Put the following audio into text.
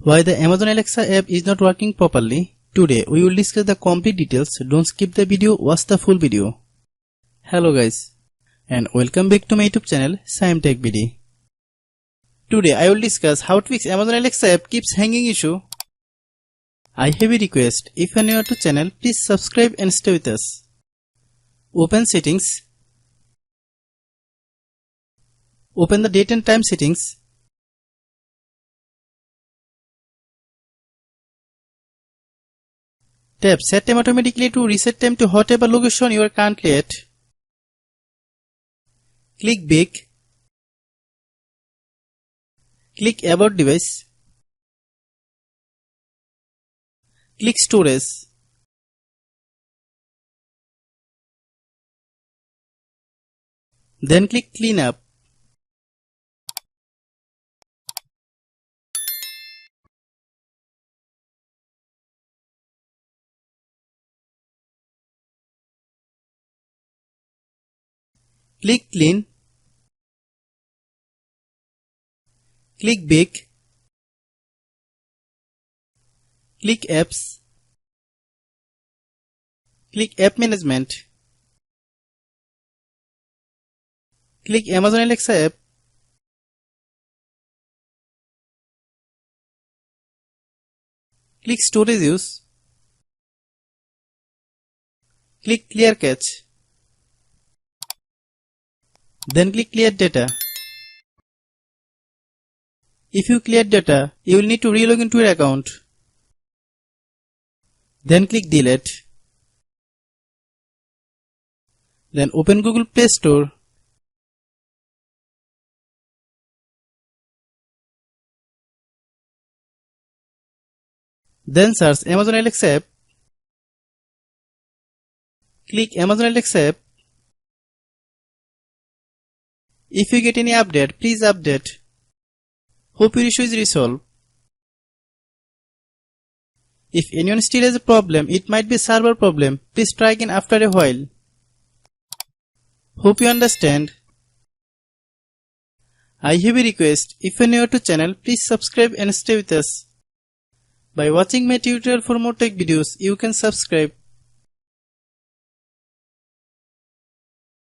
Why the Amazon Alexa app is not working properly? Today we will discuss the complete details. Don't skip the video, watch the full video. Hello guys, and welcome back to my YouTube channel Shaem Tech BD. Today I will discuss how to fix Amazon Alexa app keeps hanging issue. I have a request. If you are new to channel, please subscribe and stay with us. Open settings. Open the date and time settings. Tap Set Time automatically to reset time to whatever location you are currently at. Click Back. Click About Device. Click Storage. Then click Clean Up. Click Clean. Click Back. Click Apps. Click App Management. Click Amazon Alexa app. Click Storage Use. Click Clear Cache. Then click Clear Data. If you clear data, you will need to re-log into your account. Then click Delete. Then open Google Play Store. Then search Amazon Alexa app. Click Amazon Alexa app. If you get any update, please update. Hope your issue is resolved. If anyone still has a problem, it might be a server problem. Please try again after a while. Hope you understand. I have a request. If you are new to channel, please subscribe and stay with us. By watching my tutorial for more tech videos, you can subscribe.